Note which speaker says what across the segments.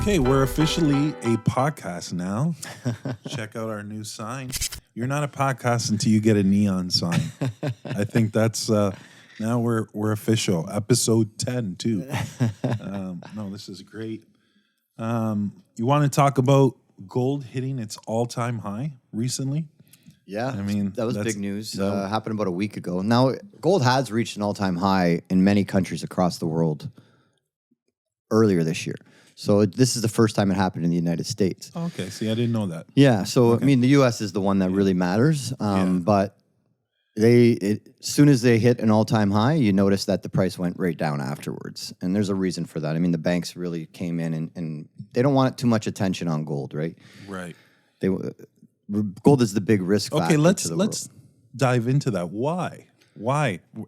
Speaker 1: Okay, we're officially a podcast now. Check out our new sign. You're not a podcast until you get a neon sign. I think that's now we're official. Episode 10 too. No, this is great. You want to talk about gold hitting its all-time high recently?
Speaker 2: Yeah,
Speaker 1: I mean,
Speaker 2: that was big news. Happened about a week ago. Now, gold has reached an all-time high in many countries across the world earlier this year. So this is the first time it happened in the United States.
Speaker 1: Okay, see, I didn't know that.
Speaker 2: Yeah, so okay. I mean, the U.S. is the one that really matters. But as soon as they hit an all-time high, you notice that the price went right down afterwards. And there's a reason for that. I mean, the banks really came in and they don't want too much attention on gold, right?
Speaker 1: Right.
Speaker 2: Gold is the big risk factor.
Speaker 1: Okay, let's dive into that. Why?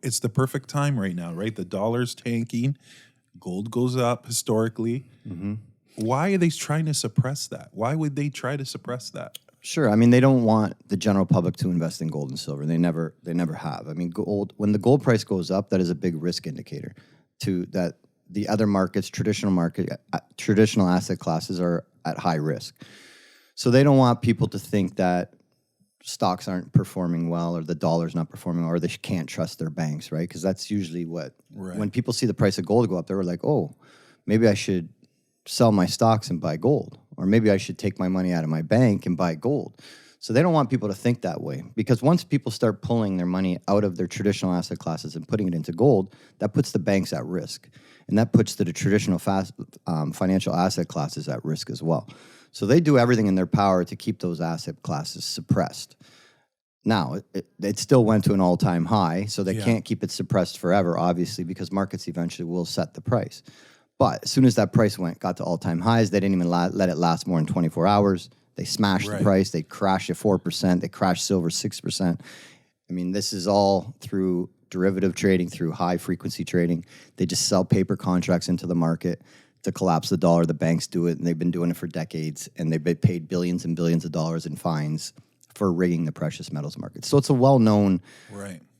Speaker 1: It's the perfect time right now, right? The dollar's tanking. Gold goes up historically. Mm-hmm. Why are they trying to suppress that? Why would they try to suppress that?
Speaker 2: Sure. I mean, they don't want the general public to invest in gold and silver. They never have. I mean, when the gold price goes up, that is a big risk indicator to that the other markets, traditional asset classes are at high risk. So they don't want people to think that stocks aren't performing well or the dollar's not performing well or they can't trust their banks, right? Because that's usually when people see the price of gold go up, they're like, oh, maybe I should sell my stocks and buy gold. Or maybe I should take my money out of my bank and buy gold. So they don't want people to think that way. Because once people start pulling their money out of their traditional asset classes and putting it into gold, that puts the banks at risk. And that puts the traditional financial asset classes at risk as well. So they do everything in their power to keep those asset classes suppressed. Now, it still went to an all-time high, so they can't keep it suppressed forever, obviously, because markets eventually will set the price. But as soon as that price got to all-time highs, they didn't even let it last more than 24 hours. They smashed the price. They crashed at 4%. They crashed silver 6%. I mean, this is all through derivative trading, through high-frequency trading. They just sell paper contracts into the market to collapse the dollar. The banks do it, and they've been doing it for decades, and they've been paid billions and billions of dollars in fines for rigging the precious metals market. So it's a well-known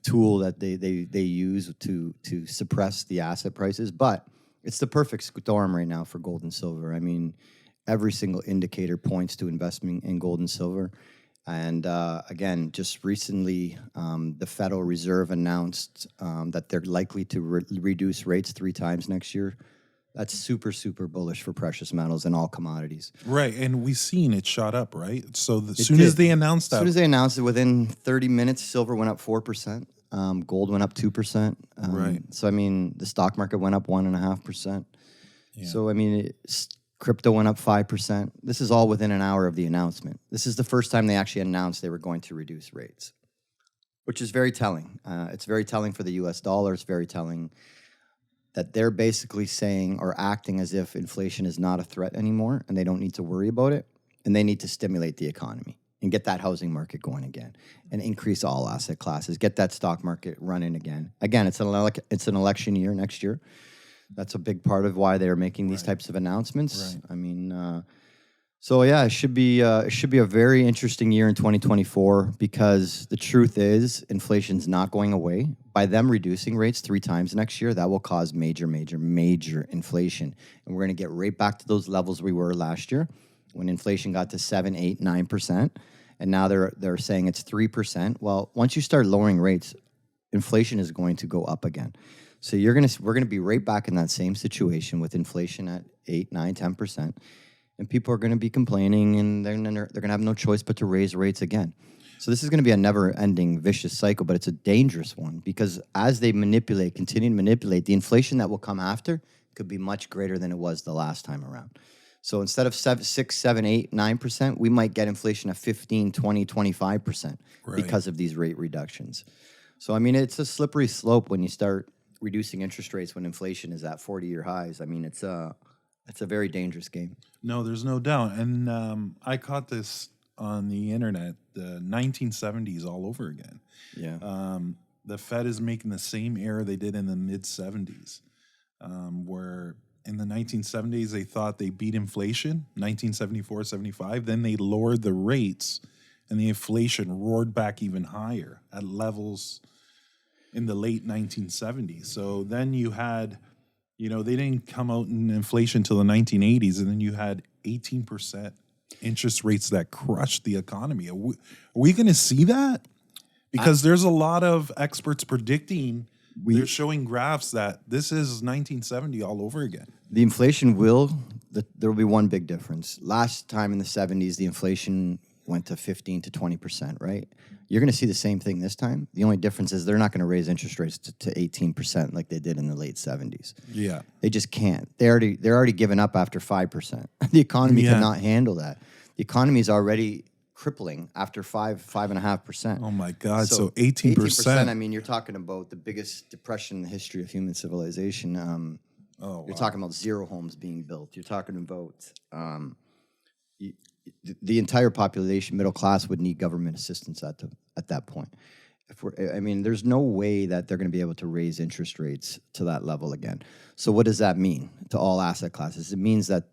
Speaker 2: tool that they use to suppress the asset prices, but it's the perfect storm right now for gold and silver. I mean, every single indicator points to investing in gold and silver. And again, just recently, the Federal Reserve announced that they're likely to reduce rates 3 times next year. That's super, super bullish for precious metals and all commodities.
Speaker 1: Right, and we've seen it shot up, right? So as soon as they announced
Speaker 2: it, within 30 minutes, silver went up 4%, gold went up 2%.
Speaker 1: Right.
Speaker 2: So, I mean, the stock market went up 1.5%. Yeah. So, I mean, crypto went up 5%. This is all within an hour of the announcement. This is the first time they actually announced they were going to reduce rates, which is very telling. It's very telling for the U.S. dollar. It's very telling that they're basically saying or acting as if inflation is not a threat anymore and they don't need to worry about it, and they need to stimulate the economy and get that housing market going again and increase all asset classes, get that stock market running again. Again, it's an election year next year. That's a big part of why they're making these types of announcements. Right. I mean, so yeah, it should be a very interesting year in 2024 because the truth is inflation's not going away. By them reducing rates 3 times next year, that will cause major, major, major inflation. And we're going to get right back to those levels we were last year when inflation got to 7, 8, 9%. And now they're saying it's 3%. Well, once you start lowering rates, inflation is going to go up again. So we're going to be right back in that same situation with inflation at 8, 9, 10%. And people are going to be complaining, and they're going to have no choice but to raise rates again. So this is going to be a never-ending vicious cycle, but it's a dangerous one because as they continue to manipulate, the inflation that will come after could be much greater than it was the last time around. So instead of 6, 7, 8, 9%, we might get inflation of 15, 20, 25% because of these rate reductions. So, I mean, it's a slippery slope when you start reducing interest rates when inflation is at 40-year highs. I mean, it's a very dangerous game.
Speaker 1: No, there's no doubt. And I caught this on the internet, the 1970s all over again.
Speaker 2: Yeah.
Speaker 1: The Fed is making the same error they did in the mid-70s, where in the 1970s they thought they beat inflation, 1974, 75. Then they lowered the rates, and the inflation roared back even higher at levels in the late 1970s. So then you had You know, they didn't come out in inflation till the 1980s, and then you had 18% interest rates that crushed the economy. Are we going to see that? Because there's a lot of experts predicting, they're showing graphs that this is 1970 all over again.
Speaker 2: The inflation there will be one big difference. Last time in the 70s, the inflation went to 15 to 20%, right? You're going to see the same thing this time. The only difference is they're not going to raise interest rates to 18% like they did in the late 70s.
Speaker 1: Yeah.
Speaker 2: They just can't. They're already given up after 5%. The economy cannot handle that. The economy is already crippling after 5.5%.
Speaker 1: Oh my God. So 18%.
Speaker 2: 18%, I mean, you're talking about the biggest depression in the history of human civilization. You're talking about zero homes being built. You're talking about the entire population, middle class, would need government assistance at that point. There's no way that they're going to be able to raise interest rates to that level again. So what does that mean to all asset classes? It means that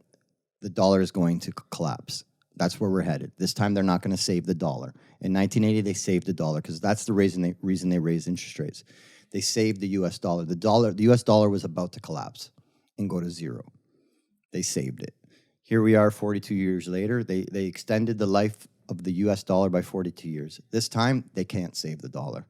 Speaker 2: the dollar is going to collapse. That's where we're headed. This time they're not going to save the dollar. In 1980, they saved the dollar because that's the reason they raised interest rates. They saved the U.S. dollar. The U.S. dollar was about to collapse and go to zero. They saved it. Here we are 42 years later. They extended the life of the U.S. dollar by 42 years. This time, they can't save the dollar.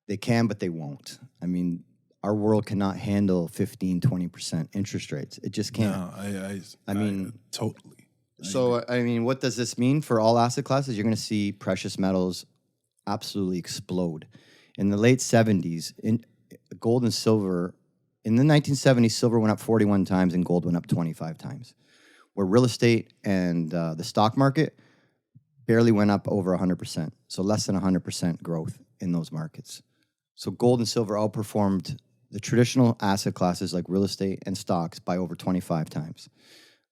Speaker 2: They can, but they won't. I mean, our world cannot handle 15, 20% interest rates. It just can't.
Speaker 1: No, I mean, totally.
Speaker 2: So, I mean, what does this mean for all asset classes? You're going to see precious metals absolutely explode. In the late 70s, gold and silver, in the 1970s, silver went up 41 times and gold went up 25 times. Where real estate and the stock market barely went up over 100%. So less than 100% growth in those markets. So gold and silver outperformed the traditional asset classes like real estate and stocks by over 25 times.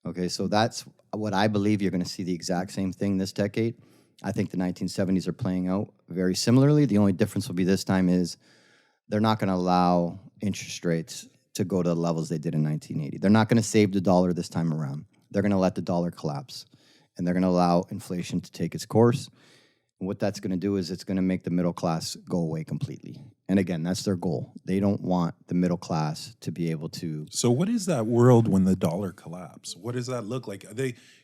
Speaker 2: Okay, so that's what I believe. You're going to see the exact same thing this decade. I think the 1970s are playing out very similarly. The only difference will be this time is they're not going to allow interest rates to go to the levels they did in 1980. They're not going to save the dollar this time around. They're going to let the dollar collapse, and they're going to allow inflation to take its course. And what that's going to do is it's going to make the middle class go away completely. And again, that's their goal. They don't want the middle class to be able to.
Speaker 1: So what is that world when the dollar collapses? What does that look like?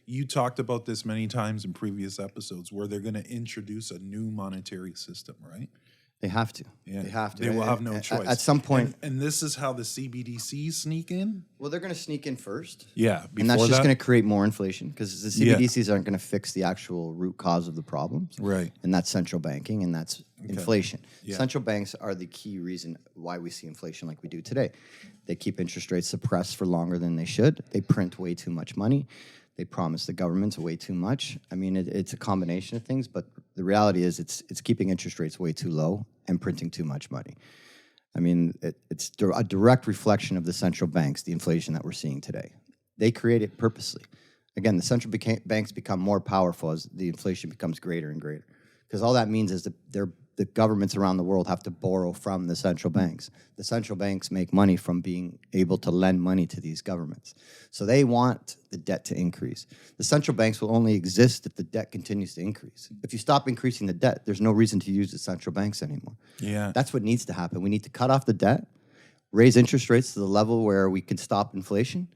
Speaker 1: You talked about this many times in previous episodes where they're going to introduce a new monetary system, right?
Speaker 2: They have to.
Speaker 1: Yeah.
Speaker 2: They have to.
Speaker 1: They will have no choice.
Speaker 2: At some point.
Speaker 1: And this is how the CBDCs sneak in?
Speaker 2: Well, they're going to sneak in first.
Speaker 1: Yeah.
Speaker 2: And that's just going to create more inflation because the CBDCs aren't going to fix the actual root cause of the problems.
Speaker 1: Right.
Speaker 2: And that's central banking and that's inflation.
Speaker 1: Yeah.
Speaker 2: Central banks are the key reason why we see inflation like we do today. They keep interest rates suppressed for longer than they should. They print way too much money. They promise the governments way too much. I mean, it's a combination of things, but the reality is it's keeping interest rates way too low and printing too much money. I mean, it's a direct reflection of the central banks, the inflation that we're seeing today. They create it purposely. Again, the central banks become more powerful as the inflation becomes greater and greater. Because all that means is that the governments around the world have to borrow from the central banks. The central banks make money from being able to lend money to these governments. So they want the debt to increase. The central banks will only exist if the debt continues to increase. If you stop increasing the debt, there's no reason to use the central banks anymore.
Speaker 1: Yeah.
Speaker 2: That's what needs to happen. We need to cut off the debt, raise interest rates to the level where we can stop inflation,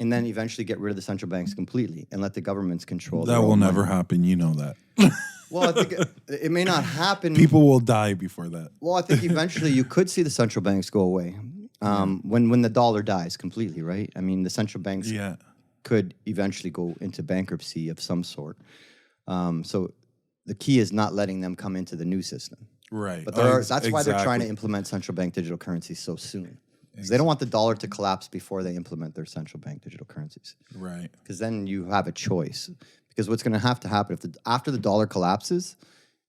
Speaker 2: and then eventually get rid of the central banks completely and let the governments control.
Speaker 1: That will never happen. You know that.
Speaker 2: Well, I think it may not happen.
Speaker 1: People will die before that.
Speaker 2: Well, I think eventually you could see the central banks go away when the dollar dies completely, right? I mean, the central banks could eventually go into bankruptcy of some sort. So the key is not letting them come into the new system.
Speaker 1: Right.
Speaker 2: But that's why they're trying to implement central bank digital currencies so soon. Because they don't want the dollar to collapse before they implement their central bank digital currencies.
Speaker 1: Right.
Speaker 2: Because then you have a choice. Because what's going to have to happen after the dollar collapses,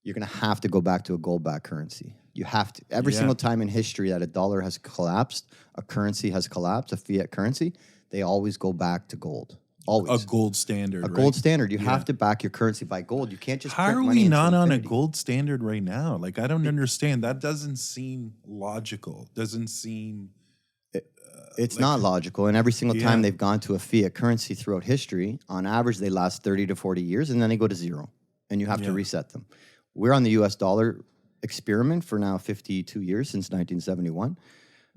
Speaker 2: you're going to have to go back to a gold-backed currency. You have to. Every single time in history that a dollar has collapsed, a currency has collapsed, a fiat currency, they always go back to gold. Always.
Speaker 1: A gold standard.
Speaker 2: Gold standard. You have to back your currency by gold. You can't just.
Speaker 1: How
Speaker 2: print
Speaker 1: are
Speaker 2: money
Speaker 1: we
Speaker 2: into
Speaker 1: not on a
Speaker 2: infinity.
Speaker 1: gold standard right now? Like, I don't understand. That doesn't seem logical. Doesn't seem.
Speaker 2: It's not logical. And every single time they've gone to a fiat currency throughout history, on average, they last 30 to 40 years, and then they go to zero, and you have to reset them. We're on the U.S. dollar experiment for now 52 years, since 1971.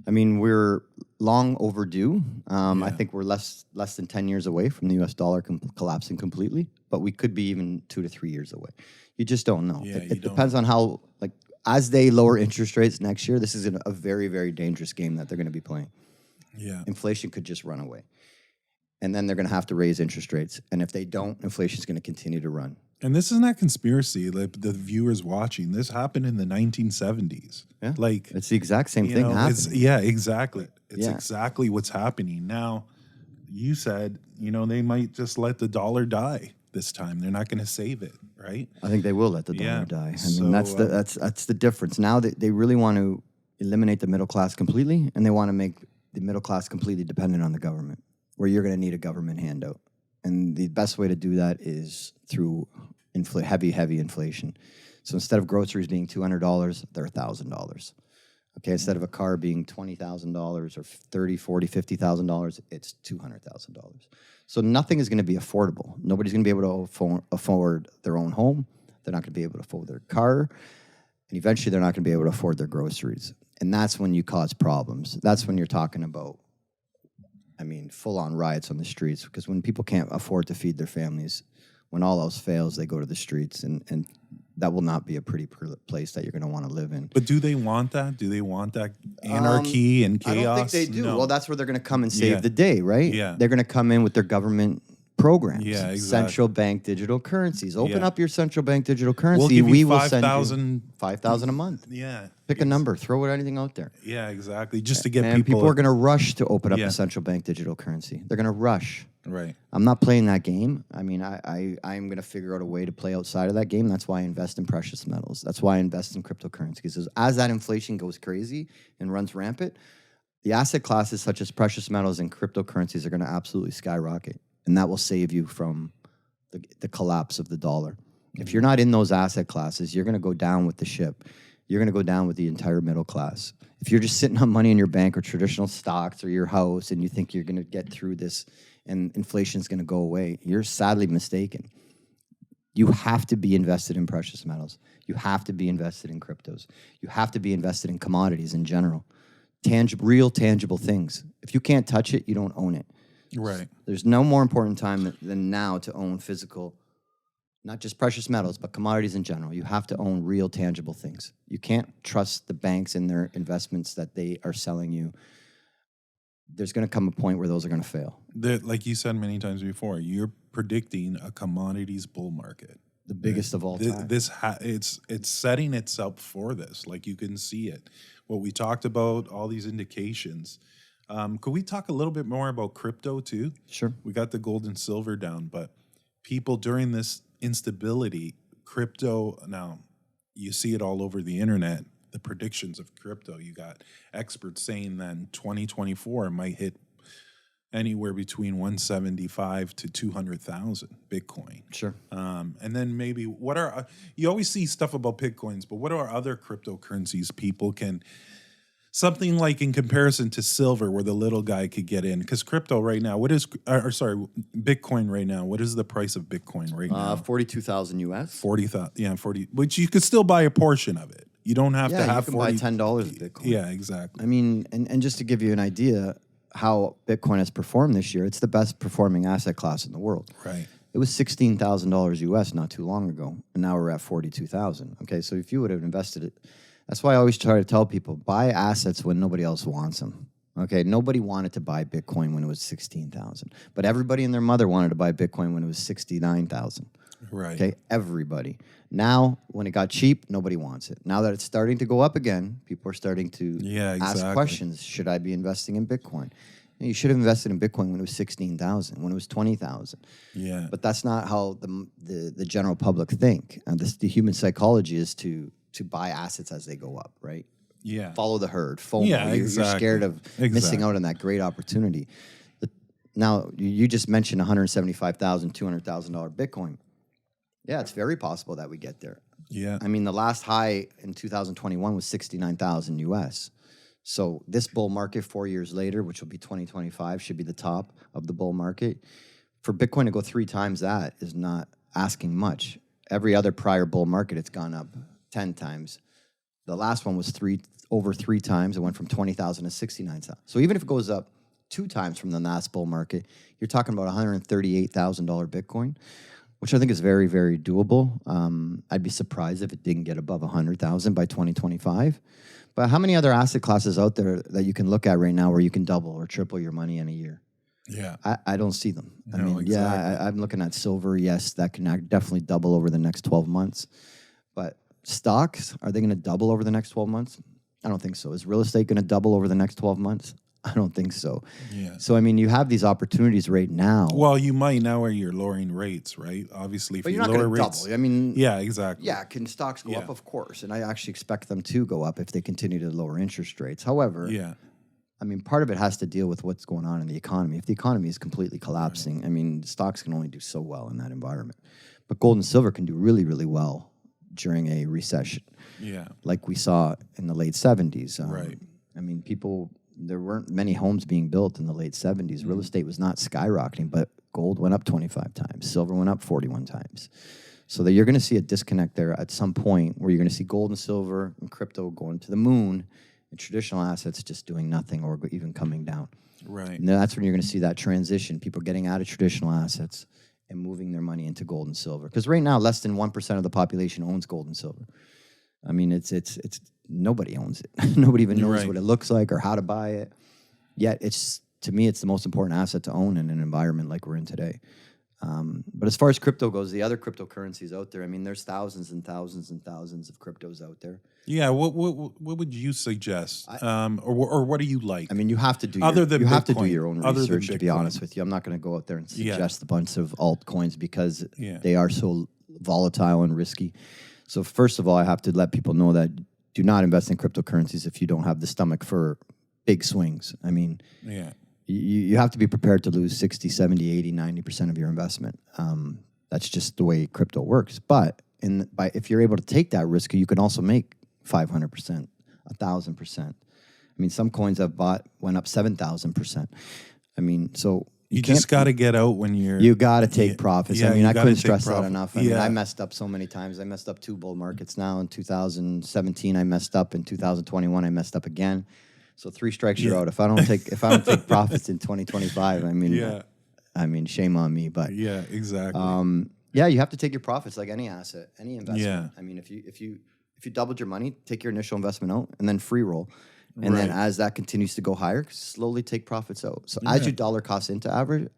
Speaker 2: I mean, we're long overdue. I think we're less than 10 years away from the U.S. dollar collapsing completely, but we could be even 2 to 3 years away. You just don't know.
Speaker 1: Yeah,
Speaker 2: It depends on how, like, as they lower interest rates next year, this is a very, very dangerous game that they're going to be playing.
Speaker 1: Yeah.
Speaker 2: Inflation could just run away. And then they're going to have to raise interest rates. And if they don't, inflation is going to continue to run.
Speaker 1: And this is not conspiracy. Like the viewers watching, this happened in the 1970s.
Speaker 2: Yeah.
Speaker 1: Like
Speaker 2: It's the exact same thing happening.
Speaker 1: Yeah, exactly. It's
Speaker 2: Yeah.
Speaker 1: exactly what's happening. Now, you said, they might just let the dollar die this time. They're not going to save it, right?
Speaker 2: I think they will let the dollar
Speaker 1: Yeah.
Speaker 2: die. I
Speaker 1: So,
Speaker 2: mean, that's the difference. Now they really want to eliminate the middle class completely, and they want to make the middle class completely dependent on the government, where you're going to need a government handout. And the best way to do that is through heavy inflation. So instead of groceries being $200, they're $1,000. Okay, instead of a car being $20,000 or $30,000, $40,000, $50,000, it's $200,000. So nothing is going to be affordable. Nobody's going to be able to afford their own home. They're not going to be able to afford their car. And eventually they're not going to be able to afford their groceries. And that's when you cause problems. That's when you're talking about, full-on riots on the streets. Because when people can't afford to feed their families, when all else fails, they go to the streets. And that will not be a pretty place that you're going to want to live in.
Speaker 1: But do they want that? Do they want that anarchy and chaos?
Speaker 2: I don't think they do.
Speaker 1: No.
Speaker 2: Well, that's where they're going to come and save the day, right?
Speaker 1: Yeah.
Speaker 2: They're going to come in with their government programs.
Speaker 1: Yeah, exactly.
Speaker 2: Central bank digital currencies. Open up your central bank digital currency.
Speaker 1: We'll give you
Speaker 2: will send you
Speaker 1: 5,000
Speaker 2: $5,000 a month.
Speaker 1: Yeah.
Speaker 2: Pick a number. Throw anything out there.
Speaker 1: Yeah, exactly. Just to get
Speaker 2: And
Speaker 1: people.
Speaker 2: people are going to rush to open up
Speaker 1: Yeah.
Speaker 2: the central bank digital currency. They're going to rush.
Speaker 1: Right.
Speaker 2: I'm not playing that game. I'm going to figure out a way to play outside of that game. That's why I invest in precious metals. That's why I invest in cryptocurrency. Because as that inflation goes crazy and runs rampant, the asset classes such as precious metals and cryptocurrencies are going to absolutely skyrocket. And that will save you from the collapse of the dollar. If you're not in those asset classes, you're going to go down with the ship. You're going to go down with the entire middle class. If you're just sitting on money in your bank or traditional stocks or your house and you think you're going to get through this and inflation's going to go away, you're sadly mistaken. You have to be invested in precious metals. You have to be invested in cryptos. You have to be invested in commodities in general. Real tangible things. If you can't touch it, you don't own it.
Speaker 1: Right.
Speaker 2: There's no more important time than now to own physical, not just precious metals, but commodities in general. You have to own real tangible things. You can't trust the banks and their investments that they are selling you. There's going to come a point where those are going to fail.
Speaker 1: Like you said many times before, you're predicting a commodities bull market.
Speaker 2: The biggest of all time.
Speaker 1: It's setting itself for this. Like you can see it. What we talked about, all these indications. Could we talk a little bit more about crypto too?
Speaker 2: Sure.
Speaker 1: We got the gold and silver down, but people during this instability, crypto, now you see it all over the internet, the predictions of crypto. You got experts saying that 2024 might hit anywhere between 175 to 200,000 Bitcoin.
Speaker 2: Sure.
Speaker 1: And then maybe you always see stuff about Bitcoins, but what are other cryptocurrencies people can, something like in comparison to silver where the little guy could get in? Because crypto right now, Bitcoin right now, what is the price of Bitcoin right now?
Speaker 2: 42,000 US.
Speaker 1: 40,000, 40, which you could still buy a portion of it. You don't have to have
Speaker 2: you can buy $10 of Bitcoin.
Speaker 1: Yeah, exactly.
Speaker 2: I mean, and just to give you an idea how Bitcoin has performed this year, it's the best performing asset class in the world.
Speaker 1: Right.
Speaker 2: It was $16,000 US not too long ago, and now we're at 42,000. Okay, so if you would have invested it, that's why I always try to tell people, buy assets when nobody else wants them. Okay, nobody wanted to buy Bitcoin when it was 16,000, but everybody and their mother wanted to buy Bitcoin when it was 69,000.
Speaker 1: Right.
Speaker 2: Okay, everybody. Now, when it got cheap, nobody wants it. Now that it's starting to go up again, people are starting to ask questions. Should I be investing in Bitcoin? You should have invested in Bitcoin when it was 16,000, when it was 20,000.
Speaker 1: Yeah.
Speaker 2: But that's not how the general public think. The human psychology is to buy assets as they go up, right?
Speaker 1: Yeah.
Speaker 2: Follow the herd. FOMO.
Speaker 1: Yeah,
Speaker 2: You're scared of missing out on that great opportunity. Now, you just mentioned $175,000, $200,000 Bitcoin. Yeah, it's very possible that we get there.
Speaker 1: Yeah.
Speaker 2: I mean, the last high in 2021 was 69,000 US. So this bull market 4 years later, which will be 2025, should be the top of the bull market. For Bitcoin to go 3 times that is not asking much. Every other prior bull market, it's gone up 10 times. The last one was over three times. It went from 20,000 to 69,000. So even if it goes up 2 times from the last bull market, you're talking about $138,000 Bitcoin, which I think is very, very doable. I'd be surprised if it didn't get above 100,000 by 2025. But how many other asset classes out there that you can look at right now where you can double or triple your money in a year?
Speaker 1: Yeah.
Speaker 2: I don't see them.
Speaker 1: No,
Speaker 2: I mean,
Speaker 1: exactly.
Speaker 2: yeah, I'm looking at silver. Yes, that can definitely double over the next 12 months. But stocks, are they going to double over the next 12 months? I don't think so. Is real estate going to double over the next 12 months? I don't think so.
Speaker 1: Yeah.
Speaker 2: So, I mean, you have these opportunities right now.
Speaker 1: Well, you might now where you're lowering rates, right? Obviously, if
Speaker 2: But
Speaker 1: you
Speaker 2: you're not
Speaker 1: lower
Speaker 2: going to
Speaker 1: rates.
Speaker 2: double. I mean,
Speaker 1: Yeah, exactly.
Speaker 2: yeah, can stocks go
Speaker 1: Yeah.
Speaker 2: up? Of course. And I actually expect them to go up if they continue to lower interest rates. However,
Speaker 1: Yeah.
Speaker 2: I mean, part of it has to deal with what's going on in the economy. If the economy is completely collapsing, I mean, stocks can only do so well in that environment. But gold and silver can do really, really well during a recession,
Speaker 1: Yeah.
Speaker 2: like we saw in the late 70s.
Speaker 1: Right.
Speaker 2: I mean, there weren't many homes being built in the late 70s. Real estate was not skyrocketing, but gold went up 25 times. Silver went up 41 times. So that you're going to see a disconnect there at some point where you're going to see gold and silver and crypto going to the moon and traditional assets just doing nothing or even coming down.
Speaker 1: Right.
Speaker 2: And that's when you're going to see that transition, people getting out of traditional assets and moving their money into gold and silver. Because right now, less than 1% of the population owns gold and silver. I mean, it's nobody owns it. Nobody even knows
Speaker 1: Right.
Speaker 2: what it looks like or how to buy it. Yet, to me, it's the most important asset to own in an environment like we're in today. But as far as crypto goes, the other cryptocurrencies out there, I mean, there's thousands and thousands and thousands of cryptos out there.
Speaker 1: Yeah. What would you suggest? Or what do you like?
Speaker 2: I mean, you have to do
Speaker 1: Other than
Speaker 2: you have to do
Speaker 1: Bitcoin.
Speaker 2: your own
Speaker 1: Other than
Speaker 2: research. To be
Speaker 1: Bitcoin.
Speaker 2: honest with you, I'm not going to go out there and
Speaker 1: Yeah.
Speaker 2: suggest a bunch of altcoins because
Speaker 1: Yeah.
Speaker 2: they are so volatile and risky. So first of all, I have to let people know that do not invest in cryptocurrencies if you don't have the stomach for big swings. I mean,
Speaker 1: Yeah.
Speaker 2: you have to be prepared to lose 60, 70, 80, 90% of your investment. That's just the way crypto works. But if you're able to take that risk, you can also make 500%, 1,000%. I mean, some coins I've bought went up 7,000%. I mean, so
Speaker 1: You just got to get out when you're.
Speaker 2: you got to take profits.
Speaker 1: Yeah,
Speaker 2: I mean,
Speaker 1: you
Speaker 2: I
Speaker 1: gotta
Speaker 2: couldn't
Speaker 1: take
Speaker 2: stress that
Speaker 1: profit.
Speaker 2: enough. I mean,
Speaker 1: Yeah.
Speaker 2: I messed up so many times. I messed up 2 bull markets now. In 2017, I messed up. In 2021, I messed up again. So 3 strikes, you're
Speaker 1: Yeah.
Speaker 2: out. If I don't take profits in 2025, I mean,
Speaker 1: Yeah.
Speaker 2: shame on me. But
Speaker 1: Yeah. Exactly.
Speaker 2: yeah, you have to take your profits like any asset, any investment.
Speaker 1: Yeah.
Speaker 2: I mean, if you doubled your money, take your initial investment out and then free roll. And then
Speaker 1: Right.
Speaker 2: as that continues to go higher, slowly take profits out. So as you dollar cost average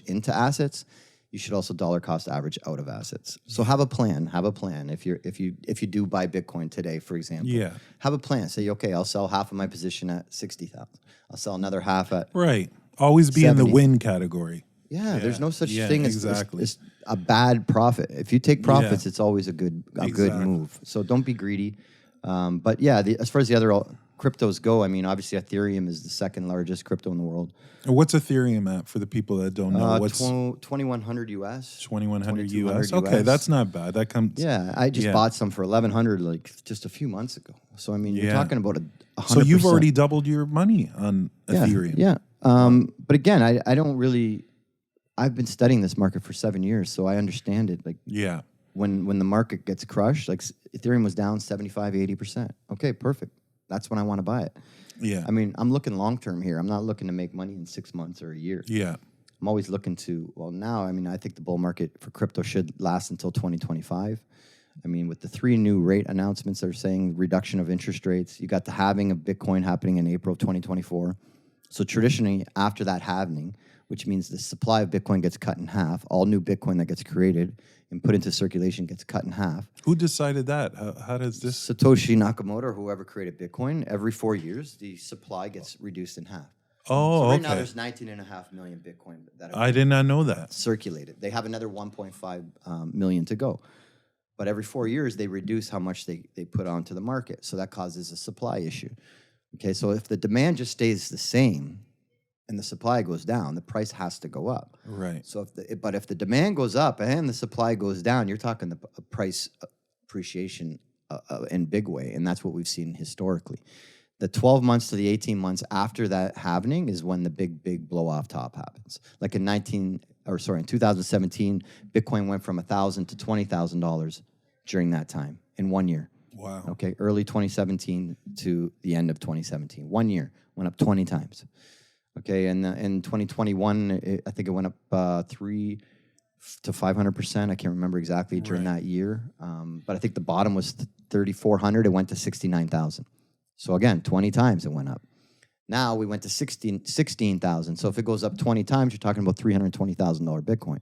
Speaker 2: into assets, you should also dollar cost average out of assets. So have a plan. If you do buy Bitcoin today, for example,
Speaker 1: Yeah.
Speaker 2: have a plan. Say, okay, I'll sell half of my position at 60,000. I'll sell another half at
Speaker 1: Right. Always be in the
Speaker 2: 70.
Speaker 1: win category.
Speaker 2: yeah. There's no such
Speaker 1: Yeah,
Speaker 2: thing
Speaker 1: exactly.
Speaker 2: as a bad profit. If you take profits,
Speaker 1: Yeah.
Speaker 2: it's always a good
Speaker 1: Exactly.
Speaker 2: move. So don't be greedy. But yeah, as far as the other cryptos go, I mean, obviously Ethereum is the second largest crypto in the world.
Speaker 1: And what's Ethereum at for the people that don't know? What's
Speaker 2: 2,100 US.
Speaker 1: 2,100
Speaker 2: $2,200
Speaker 1: US? Okay,
Speaker 2: US.
Speaker 1: that's not bad. That comes.
Speaker 2: Yeah, I just
Speaker 1: Yeah.
Speaker 2: bought some for 1,100 like just a few months ago. So I mean, you're
Speaker 1: Yeah.
Speaker 2: talking about 100%.
Speaker 1: So you've already doubled your money on Ethereum.
Speaker 2: Yeah. But again, I don't really. I've been studying this market for 7 years, so I understand it. Like
Speaker 1: Yeah.
Speaker 2: when the market gets crushed, like Ethereum was down 75, 80%. Okay, perfect. That's when I want to buy it.
Speaker 1: Yeah.
Speaker 2: I mean, I'm looking long term here. I'm not looking to make money in 6 months or a year.
Speaker 1: Yeah.
Speaker 2: I'm always looking to, now, I mean, I think the bull market for crypto should last until 2025. I mean, with the 3 new rate announcements that are saying reduction of interest rates, you got the halving of Bitcoin happening in April of 2024. So traditionally, after that halving, which means the supply of Bitcoin gets cut in half, all new Bitcoin that gets created and put into circulation gets cut in half.
Speaker 1: Who decided that? How does this?
Speaker 2: Satoshi Nakamoto, or whoever created Bitcoin, every 4 years, the supply gets reduced in half.
Speaker 1: Oh,
Speaker 2: So right
Speaker 1: okay.
Speaker 2: now, there's 19.5 million Bitcoin that
Speaker 1: I did not know that.
Speaker 2: circulated. They have another 1.5 million to go. But every 4 years, they reduce how much they put onto the market. So that causes a supply issue. Okay, so if the demand just stays the same and the supply goes down, the price has to go up.
Speaker 1: Right.
Speaker 2: So if the demand goes up and the supply goes down, you're talking the price appreciation in big way, and that's what we've seen historically. The 12 months to the 18 months after that happening is when the big blow off top happens. Like in 2017, Bitcoin went from $1,000 to $20,000 during that time in 1 year.
Speaker 1: Wow.
Speaker 2: Okay, early 2017 to the end of 2017. 1 year, went up 20 times. Okay, and in 2021, I think it went up 3 to 500%. I can't remember exactly during that year. But I think the bottom was 3,400. It went to 69,000. So again, 20 times it went up. Now we went to 16,000. So if it goes up 20 times, you're talking about $320,000 Bitcoin.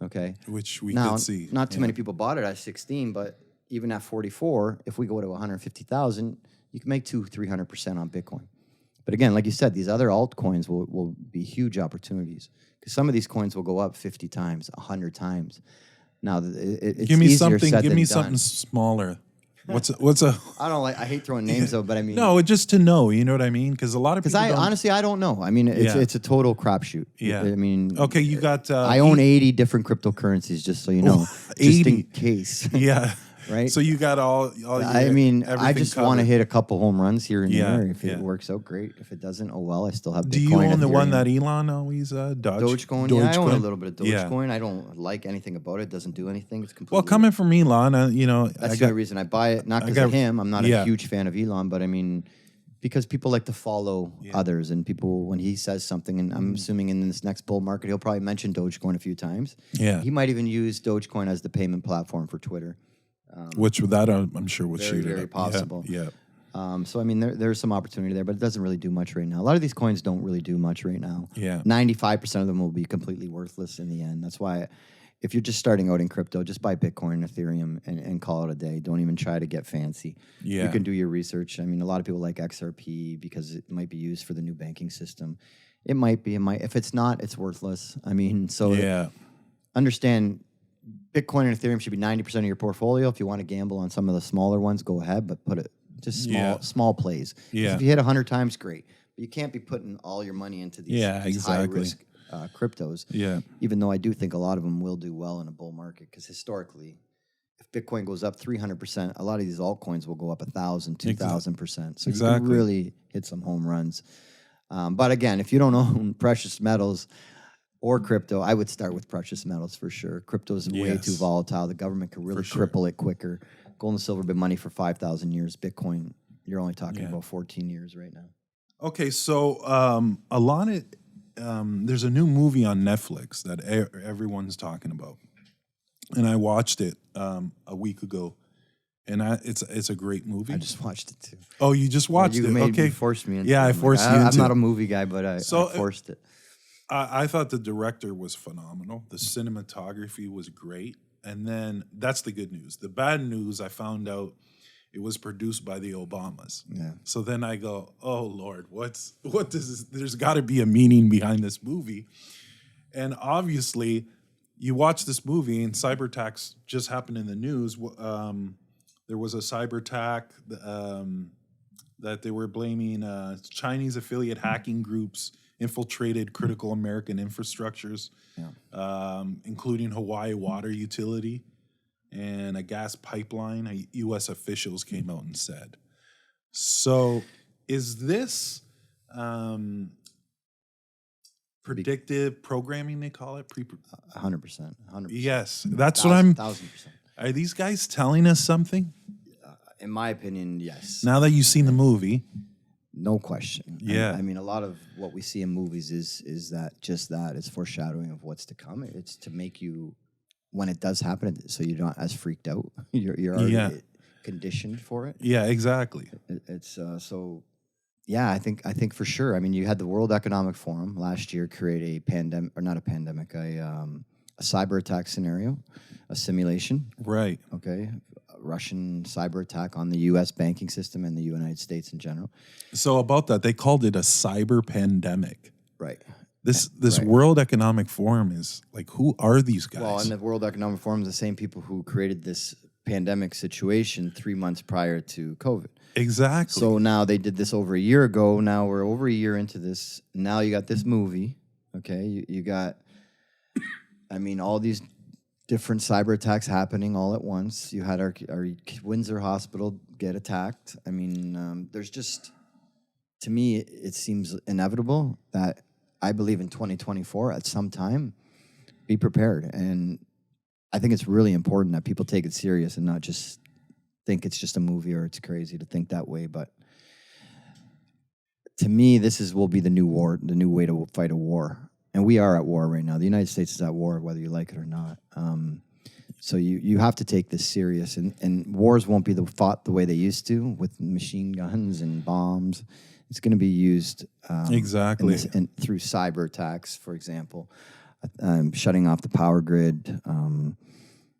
Speaker 2: Okay.
Speaker 1: Which we
Speaker 2: now,
Speaker 1: could see.
Speaker 2: Not too many people bought it at 16, but even at 44, if we go to 150,000, you can make 300% on Bitcoin. But again, like you said, these other altcoins will be huge opportunities because some of these coins will go up 50 times, 100 times. Now, it's
Speaker 1: give me
Speaker 2: easier
Speaker 1: something.
Speaker 2: said
Speaker 1: Give
Speaker 2: than
Speaker 1: me
Speaker 2: done.
Speaker 1: something smaller. What's a?
Speaker 2: I hate throwing names out, but I mean,
Speaker 1: No, just to know. You know what I mean? Because a lot of people.
Speaker 2: honestly, I don't know. I mean, it's a total crapshoot.
Speaker 1: Yeah.
Speaker 2: I mean,
Speaker 1: okay, you got.
Speaker 2: I own 80 different cryptocurrencies, just so you know, just in case.
Speaker 1: Yeah.
Speaker 2: Right.
Speaker 1: So you got all.
Speaker 2: I mean, I just want to hit a couple home runs here and there. If it
Speaker 1: yeah.
Speaker 2: works out, great. If it doesn't, oh well. I still have Bitcoin.
Speaker 1: Do you own the
Speaker 2: Ethereum.
Speaker 1: one that Elon always
Speaker 2: Dogecoin? Yeah, I own a little bit of Dogecoin. I don't like anything about it. It doesn't do anything. It's completely.
Speaker 1: Well, coming from Elon,
Speaker 2: that's the only reason I buy it. Not because of him. I'm not a huge fan of Elon, but I mean, because people like to follow others, and people when he says something, and I'm assuming in this next bull market, he'll probably mention Dogecoin a few times.
Speaker 1: Yeah.
Speaker 2: He might even use Dogecoin as the payment platform for Twitter.
Speaker 1: Which that I'm sure would shoot it
Speaker 2: very
Speaker 1: up.
Speaker 2: possible.
Speaker 1: Yeah.
Speaker 2: So I mean, there's some opportunity there, but it doesn't really do much right now. A lot of these coins don't really do much right now.
Speaker 1: Yeah.
Speaker 2: 95% of them will be completely worthless in the end. That's why, if you're just starting out in crypto, just buy Bitcoin and Ethereum and call it a day. Don't even try to get fancy.
Speaker 1: Yeah.
Speaker 2: You can do your research. I mean, a lot of people like XRP because it might be used for the new banking system. It might be. It might. If it's not, it's worthless. I mean, so understand. Bitcoin and Ethereum should be 90% of your portfolio. If you want to gamble on some of the smaller ones, go ahead, but put it just small plays.
Speaker 1: Yeah.
Speaker 2: If you hit 100 times, great. But you can't be putting all your money into these, high risk cryptos.
Speaker 1: Yeah.
Speaker 2: Even though I do think a lot of them will do well in a bull market, because historically, if Bitcoin goes up 300%, a lot of these altcoins will go up 1,000, 2,000%. So you can really hit some home runs. But again, if you don't own precious metals or crypto, I would start with precious metals for sure. Crypto is way too volatile. The government could really cripple it quicker. Gold and silver have been money for 5,000 years. Bitcoin, you're only talking about 14 years right now.
Speaker 1: Okay, so Alana, there's a new movie on Netflix that everyone's talking about, and I watched it a week ago, and it's a great movie.
Speaker 2: I just watched it too.
Speaker 1: Oh, you just watched it? Okay,
Speaker 2: you forced me into it.
Speaker 1: I forced you into it.
Speaker 2: I'm not a movie guy, but I forced it.
Speaker 1: I thought the director was phenomenal. The cinematography was great. And then that's the good news. The bad news, I found out it was produced by the Obamas. Yeah. So then I go, oh, Lord, what does this? There's got to be a meaning behind this movie. And obviously, you watch this movie and Cyberattacks just happened in the news. There was a cyber attack that they were blaming Chinese affiliate hacking groups infiltrated critical American infrastructures, including Hawaii water utility and a gas pipeline, U.S. officials came out and said. So is this predictive programming, they call it?
Speaker 2: 100%.
Speaker 1: Yes, that's what I'm...
Speaker 2: 1,000%.
Speaker 1: Are these guys telling us something?
Speaker 2: In my opinion, yes.
Speaker 1: Now that you've seen the movie...
Speaker 2: No question.
Speaker 1: Yeah.
Speaker 2: I mean, a lot of what we see in movies is that it's foreshadowing of what's to come. It's to make you, when it does happen, so you're not as freaked out. You're already conditioned for it.
Speaker 1: Yeah, exactly.
Speaker 2: It's so. Yeah, I think for sure. I mean, you had the World Economic Forum last year create a pandemic, or not a pandemic, a cyber attack scenario, a simulation.
Speaker 1: Right.
Speaker 2: Okay. Russian cyber attack on the U.S. banking system and the United States in general.
Speaker 1: So about that, they called it a cyber pandemic.
Speaker 2: Right.
Speaker 1: This World Economic Forum is like, who are these guys?
Speaker 2: Well, and the World Economic Forum is the same people who created this pandemic situation 3 months prior to COVID.
Speaker 1: Exactly.
Speaker 2: So now they did this over a year ago. Now we're over a year into this. Now you got this movie. Okay. You got, I mean, all these different cyber attacks happening all at once. You had our Windsor Hospital get attacked. I mean, there's just, to me, it seems inevitable that I believe in 2024 at some time, be prepared. And I think it's really important that people take it serious and not just think it's just a movie or it's crazy to think that way. But to me, will be the new war, the new way to fight a war. And we are at war right now. The United States is at war, whether you like it or not. So you have to take this serious. And wars won't be fought the way they used to with machine guns and bombs. It's going to be used
Speaker 1: exactly
Speaker 2: through cyber attacks, for example, shutting off the power grid.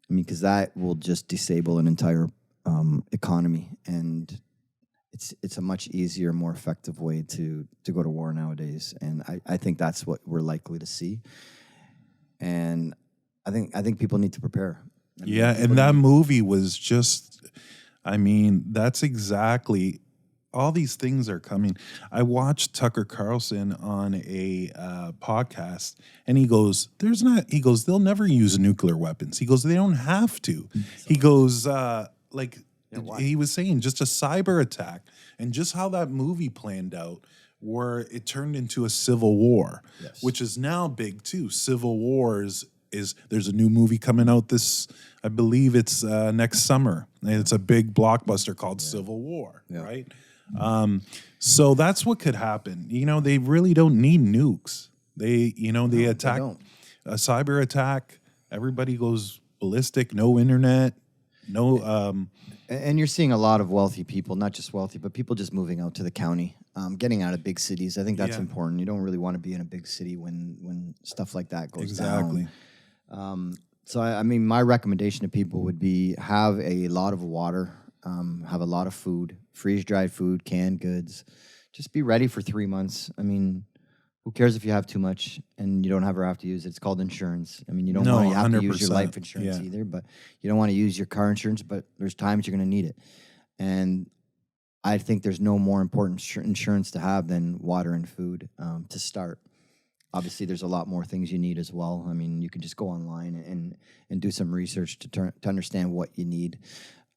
Speaker 2: Because that will just disable an entire economy, and it's a much easier, more effective way to go to war nowadays. And I think that's what we're likely to see. And I think people need to prepare.
Speaker 1: And that movie was just, that's exactly. All these things are coming. I watched Tucker Carlson on a podcast, and he goes, they'll never use nuclear weapons. He goes, they don't have to. He goes, he was saying just a cyber attack, and just how that movie planned out, where it turned into a civil war, which is now big too. Civil wars there's a new movie coming out I believe it's next summer. And it's a big blockbuster called Civil War, right? So that's what could happen. They really don't need nukes. They attack a cyber attack. Everybody goes ballistic. No internet. No.
Speaker 2: And you're seeing a lot of wealthy people, not just wealthy, but people just moving out to the county, getting out of big cities. I think that's important. You don't really want to be in a big city when stuff like that goes down. So my recommendation to people would be have a lot of water. Have a lot of food, freeze-dried food, canned goods. Just be ready for 3 months. Who cares if you have too much and you don't ever have to use it? It's called insurance. You don't want to have to use your life insurance either, but you don't want to use your car insurance, but there's times you're going to need it. And I think there's no more important insurance to have than water and food to start. Obviously, there's a lot more things you need as well. You can just go online and do some research to understand what you need.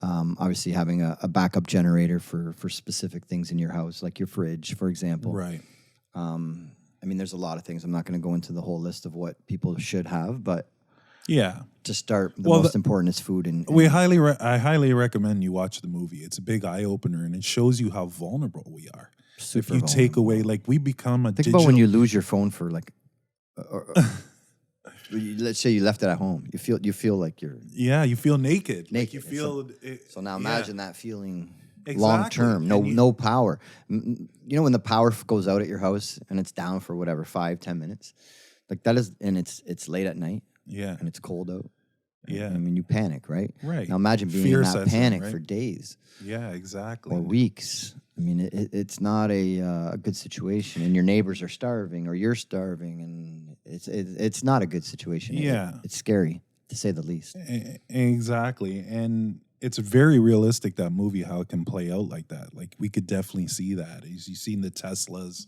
Speaker 2: Obviously, having a backup generator for specific things in your house, like your fridge, for example.
Speaker 1: Right.
Speaker 2: There's a lot of things. I'm not going to go into the whole list of what people should have, but to start, the most important is food.
Speaker 1: I highly recommend you watch the movie. It's a big eye opener, and it shows you how vulnerable we are. If you take away, we become a
Speaker 2: Think about when you lose your phone for let's say you left it at home. You feel like you're
Speaker 1: you feel naked.
Speaker 2: Naked.
Speaker 1: You feel
Speaker 2: so now imagine that feeling long term. No power. When the power goes out at your house and it's down for 5-10 minutes, that is, and it's late at night. And it's cold out. You panic, right?
Speaker 1: Right.
Speaker 2: Now imagine being in that panic for days.
Speaker 1: Yeah, exactly.
Speaker 2: Or weeks. It's not a good situation, and your neighbors are starving, or you're starving, and it's not a good situation. It's scary, to say the least.
Speaker 1: Exactly, and it's very realistic, that movie, how it can play out like that. We could definitely see that. As you've seen the Teslas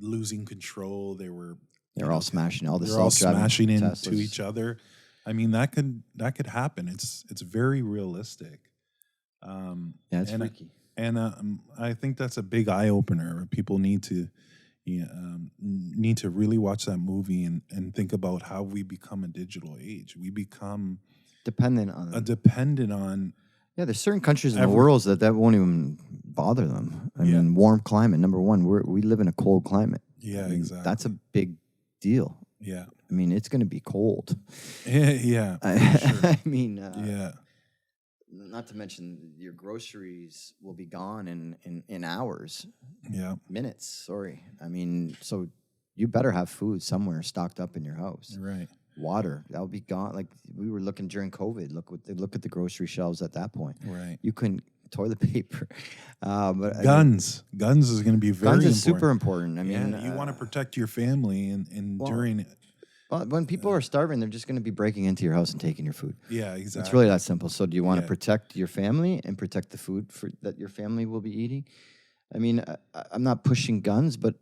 Speaker 1: losing control,
Speaker 2: they're all smashing all the
Speaker 1: they're all smashing into
Speaker 2: Teslas.
Speaker 1: each other. That could happen. It's very realistic.
Speaker 2: It's freaky.
Speaker 1: And I think that's a big eye opener. People need to really watch that movie and think about how we become a digital age. We become
Speaker 2: dependent on.
Speaker 1: Yeah,
Speaker 2: there's certain countries in the world that won't even bother them. Warm climate. Number one, we live in a cold climate.
Speaker 1: Yeah, exactly.
Speaker 2: That's a big deal.
Speaker 1: Yeah.
Speaker 2: It's going to be cold.
Speaker 1: Yeah.
Speaker 2: Sure. Not to mention your groceries will be gone in hours. Minutes, sorry. So you better have food somewhere stocked up in your house.
Speaker 1: Right.
Speaker 2: Water, that'll be gone. We were looking during COVID. Look at the grocery shelves at that point.
Speaker 1: Right.
Speaker 2: You couldn't toilet paper. But
Speaker 1: guns is going to be very important.
Speaker 2: Guns is super important.
Speaker 1: You want to protect your family and during it.
Speaker 2: Well, when people are starving, they're just going to be breaking into your house and taking your food.
Speaker 1: Yeah, exactly.
Speaker 2: It's really that simple. So do you want to protect your family and protect the food that your family will be eating? I'm not pushing guns, but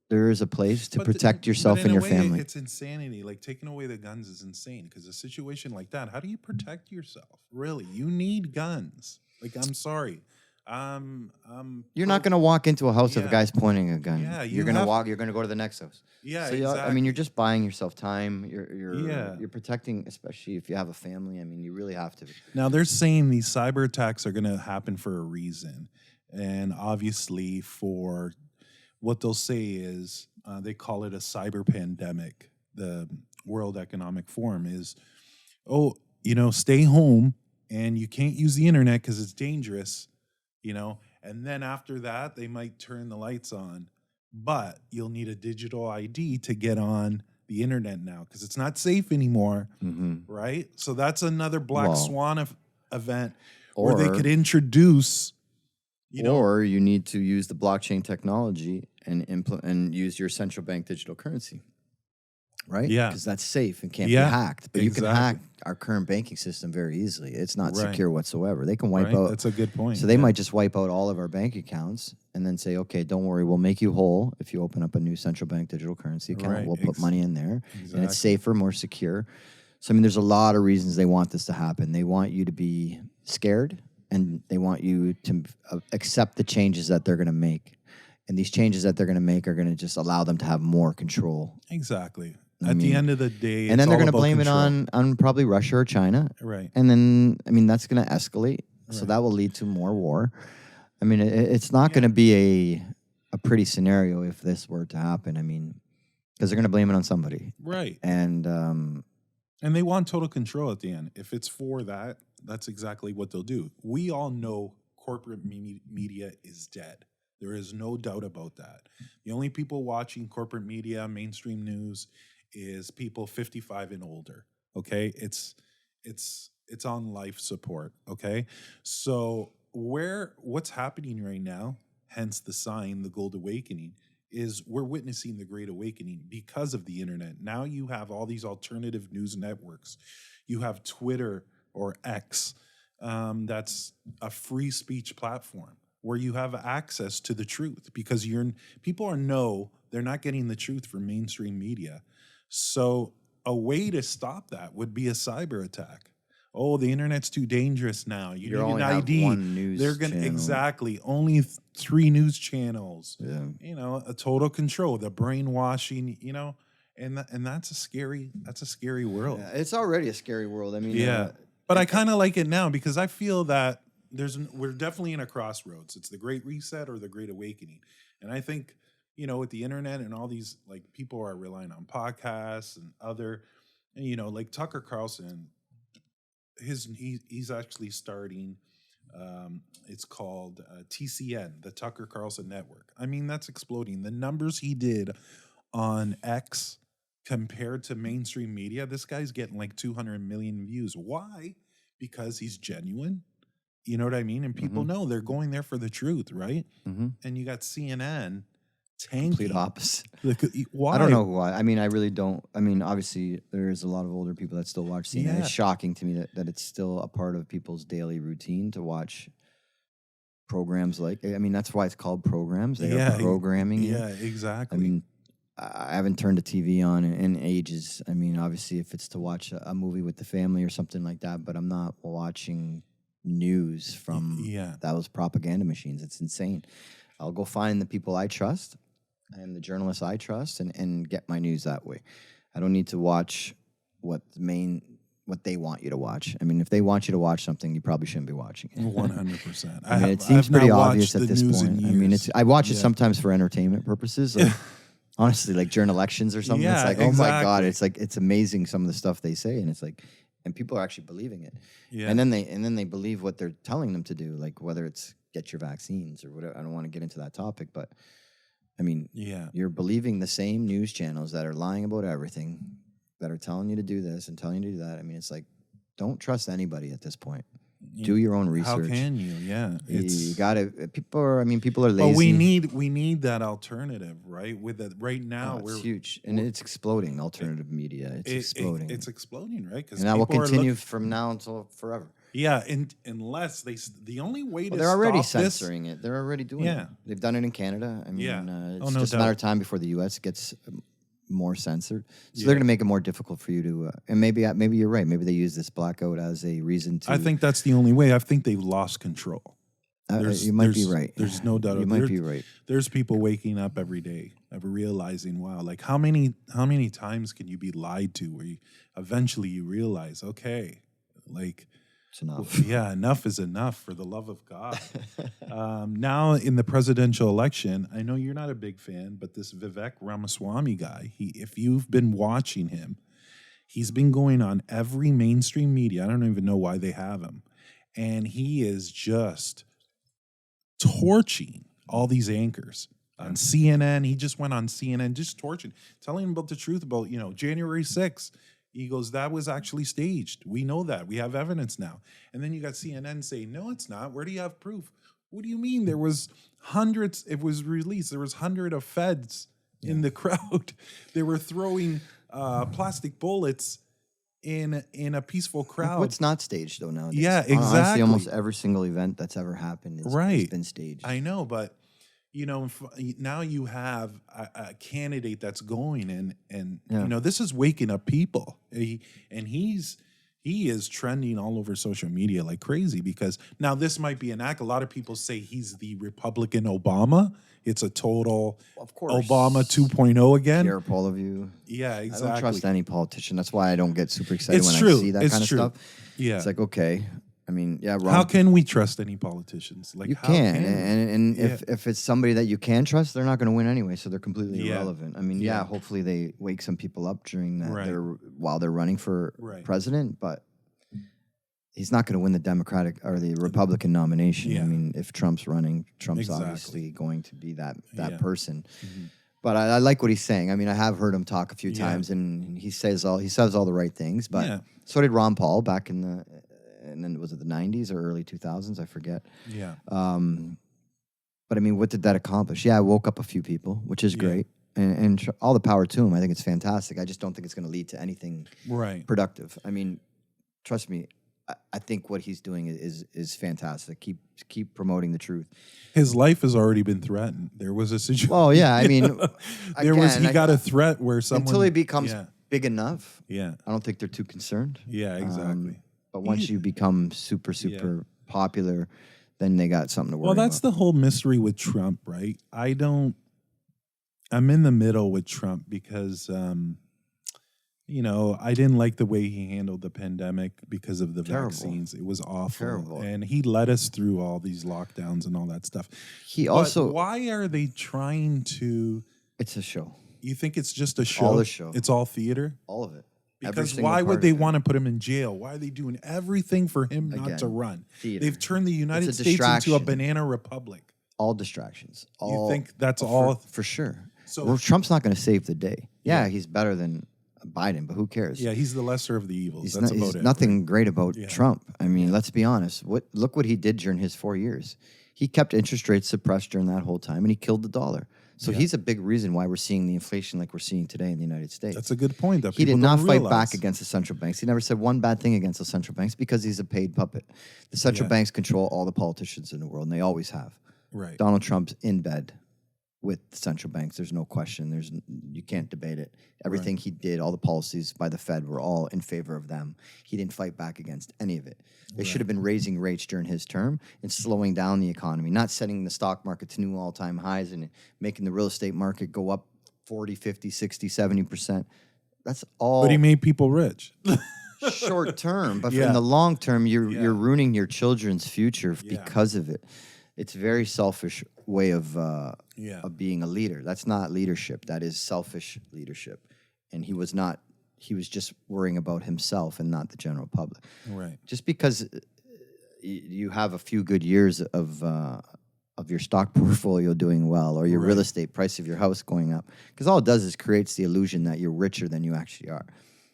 Speaker 2: there is a place to protect yourself and your family.
Speaker 1: It's insanity. Taking away the guns is insane, because a situation like that, how do you protect yourself? Really, you need guns. I'm sorry.
Speaker 2: You're not going to walk into a house if a
Speaker 1: Yeah.
Speaker 2: guy's pointing a gun.
Speaker 1: Yeah,
Speaker 2: you're going to walk. You're going to go to the next house.
Speaker 1: Yeah,
Speaker 2: So I mean, you're just buying yourself time. You're protecting, especially if you have a family. I mean, you really have to.
Speaker 1: Now they're saying these cyber attacks are going to happen for a reason, and obviously, for what they'll say is they call it a cyber pandemic. The World Economic Forum is, stay home and you can't use the internet because it's dangerous, and then after that they might turn the lights on, but you'll need a digital ID to get on the internet now because it's not safe anymore, right? So that's another black swan event where they could introduce,
Speaker 2: or you need to use the blockchain technology and use your central bank digital currency. Right?
Speaker 1: Yeah.
Speaker 2: Because that's safe and can't be hacked. But you can hack our current banking system very easily. It's not secure whatsoever. They can wipe out.
Speaker 1: That's a good point.
Speaker 2: So they might just wipe out all of our bank accounts and then say, okay, don't worry, we'll make you whole if you open up a new central bank digital currency account.
Speaker 1: Right.
Speaker 2: We'll put money in there. And it's safer, more secure. So, I mean, there's a lot of reasons they want this to happen. They want you to be scared and they want you to accept the changes that they're going to make. And these changes that they're going to make are going to just allow them to have more control.
Speaker 1: Exactly. At the end of the day,
Speaker 2: and then they're going to blame it on probably Russia or China,
Speaker 1: right?
Speaker 2: And then that's going to escalate, so that will lead to more war. I mean, it's not going to be a pretty scenario if this were to happen. I mean, because they're going to blame it on somebody,
Speaker 1: right?
Speaker 2: And
Speaker 1: they want total control at the end. If it's for that, that's exactly what they'll do. We all know corporate media is dead. There is no doubt about that. The only people watching corporate media, mainstream news, is people 55 and older. Okay, it's on life support. Okay, so what's happening right now, hence the sign, the Gold Awakening, is we're witnessing the Great Awakening because of the internet. Now you have all these alternative news networks. You have Twitter or X, that's a free speech platform where you have access to the truth because people they're not getting the truth from mainstream media. So a way to stop that would be a cyber attack. Oh, the internet's too dangerous now. You need an ID.
Speaker 2: One news channel.
Speaker 1: Exactly only 3 news channels.
Speaker 2: Yeah.
Speaker 1: A total control, the brainwashing. And that's a scary world.
Speaker 2: Yeah, it's already a scary world. I mean,
Speaker 1: but I kind of like it now because I feel that we're definitely in a crossroads. It's the Great Reset or the Great Awakening, and I think. With the internet and all these, like, people are relying on podcasts and other, like Tucker Carlson, he's actually starting, it's called TCN, the Tucker Carlson Network. I mean, that's exploding. The numbers he did on X compared to mainstream media, this guy's getting like 200 million views. Why? Because he's genuine. You know what I mean? And people know they're going there for the truth, right? And you got CNN.
Speaker 2: Complete opposite.
Speaker 1: Why?
Speaker 2: I don't know why. I mean, I really don't. I mean, obviously, there's a lot of older people that still watch CNN. It's shocking to me that it's still a part of people's daily routine to watch programs that's why it's called programs. They are programming.
Speaker 1: Yeah, exactly.
Speaker 2: I mean, I haven't turned the TV on in ages. I mean, obviously, if it's to watch a movie with the family or something like that, but I'm not watching news from those propaganda machines. It's insane. I'll go find the people I trust and the journalists I trust and get my news that way. I don't need to watch what they want you to watch. I mean, if they want you to watch something, you probably shouldn't be watching it.
Speaker 1: 100%.
Speaker 2: I mean, it seems pretty obvious at this point. I mean, I watch it sometimes for entertainment purposes. Like, honestly, like during elections or something.
Speaker 1: Yeah,
Speaker 2: it's like, oh my God, it's amazing some of the stuff they say, and it's like, and people are actually believing it. Yeah. And then they believe what they're telling them to do, like whether it's get your vaccines or whatever. I don't want to get into that topic, but I mean, you're believing the same news channels that are lying about everything, that are telling you to do this and telling you to do that. I mean, it's like, don't trust anybody at this point. Do your own research.
Speaker 1: How can you? Yeah,
Speaker 2: you got to. People are lazy.
Speaker 1: But we need that alternative, right? Right now,
Speaker 2: it's huge, and it's exploding. Alternative media, it's exploding.
Speaker 1: It's exploding, right?
Speaker 2: And that will continue from now until forever.
Speaker 1: Yeah, unless the only way to
Speaker 2: they're already
Speaker 1: stop
Speaker 2: censoring it. They're already doing it. They've done it in Canada. I mean, it's
Speaker 1: no
Speaker 2: just
Speaker 1: doubt.
Speaker 2: a matter of time before the U.S. gets more censored. So they're going to make it more difficult for you to. And maybe you're right. Maybe they use this blackout as a reason to.
Speaker 1: I think that's the only way. I think they've lost control.
Speaker 2: You might be right.
Speaker 1: There's no doubt.
Speaker 2: You might be right.
Speaker 1: There's people waking up every day of realizing, wow, like how many times can you be lied to where eventually you realize, okay, like
Speaker 2: it's enough.
Speaker 1: Yeah, enough is enough, for the love of God. Now in the presidential election, I know you're not a big fan, but this Vivek Ramaswamy guy, if you've been watching him, he's been going on every mainstream media. I don't even know why they have him. And he is just torching all these anchors on CNN. He just went on CNN, just torching, telling them about the truth about, January 6th. He goes, that was actually staged. We know that. We have evidence now. And then you got CNN saying, no, it's not. Where do you have proof? What do you mean? There was hundreds. It was released. There was hundreds of feds in the crowd. They were throwing plastic bullets in a peaceful crowd.
Speaker 2: What's not staged though nowadays?
Speaker 1: Yeah, exactly.
Speaker 2: Honestly, almost every single event that's ever happened has been staged.
Speaker 1: I know, but now you have a candidate that's going and this is waking up people. He is trending all over social media like crazy, because now this might be an act. A lot of people say he's the Republican Obama. It's a total Obama 2.0 again.
Speaker 2: Pierre Poilievre.
Speaker 1: Yeah, exactly.
Speaker 2: I don't trust any politician. That's why I don't get super excited I see that kind of stuff.
Speaker 1: Yeah.
Speaker 2: It's like, okay. I mean, yeah.
Speaker 1: How can we trust any politicians? Like,
Speaker 2: you can. And if it's somebody that you can trust, they're not going to win anyway, so they're completely irrelevant. I mean, hopefully they wake some people up during that while they're running for president, but he's not going to win the Democratic or the Republican nomination. Yeah. I mean, if Trump's running, Trump's obviously going to be that person. Mm-hmm. But I like what he's saying. I mean, I have heard him talk a few times, and he says all the right things. But so did Ron Paul back in the. And then was it the 90s or early 2000s? I forget.
Speaker 1: Yeah.
Speaker 2: But I mean, what did that accomplish? Yeah, I woke up a few people, which is great. And all the power to him. I think it's fantastic. I just don't think it's going to lead to anything productive. I mean, trust me, I think what he's doing is fantastic. Keep promoting the truth.
Speaker 1: His life has already been threatened. There was a situation.
Speaker 2: Well, yeah, I mean,
Speaker 1: he got a threat where someone
Speaker 2: until he becomes big enough.
Speaker 1: Yeah,
Speaker 2: I don't think they're too concerned.
Speaker 1: Yeah, exactly.
Speaker 2: But once you become super popular, then they got something to worry about.
Speaker 1: Well, that's the whole mystery with Trump, right? I'm in the middle with Trump because, I didn't like the way he handled the pandemic because of the vaccines. It was awful.
Speaker 2: Terrible.
Speaker 1: And he led us through all these lockdowns and all that stuff. Why are they trying to...
Speaker 2: It's a show.
Speaker 1: You think it's just a show?
Speaker 2: All a show.
Speaker 1: It's all theater?
Speaker 2: All of it.
Speaker 1: Because why would they want to put him in jail? Why are they doing everything for him not to run?
Speaker 2: Theater.
Speaker 1: They've turned the United States into a banana republic.
Speaker 2: All distractions.
Speaker 1: You think that's all?
Speaker 2: For sure. So Trump's not going to save the day. Yeah, he's better than Biden, but who cares?
Speaker 1: Yeah, he's the lesser of the evils.
Speaker 2: He's nothing great about Trump. I mean, let's be honest. Look what he did during his 4 years. He kept interest rates suppressed during that whole time, and he killed the dollar. So he's a big reason why we're seeing the inflation like we're seeing today in the United States.
Speaker 1: That's a good point. That
Speaker 2: he did not fight back against the central banks. He never said one bad thing against the central banks because he's a paid puppet. The central banks control all the politicians in the world, and they always have.
Speaker 1: Right.
Speaker 2: Donald Trump's in bed with the central banks. There's no question. You can't debate it. Everything he did, all the policies by the Fed were all in favor of them. He didn't fight back against any of it. They should have been raising rates during his term and slowing down the economy, not setting the stock market to new all-time highs and making the real estate market go up 40, 50, 60, 70%. That's all.
Speaker 1: But he made people rich.
Speaker 2: Short term. But in the long term, you're ruining your children's future because of it. It's a very selfish way of being a leader. That's not leadership. That is selfish leadership. And he was not. He was just worrying about himself and not the general public.
Speaker 1: Right.
Speaker 2: Just because you have a few good years of your stock portfolio doing well or your real estate price of your house going up, because all it does is creates the illusion that you're richer than you actually are.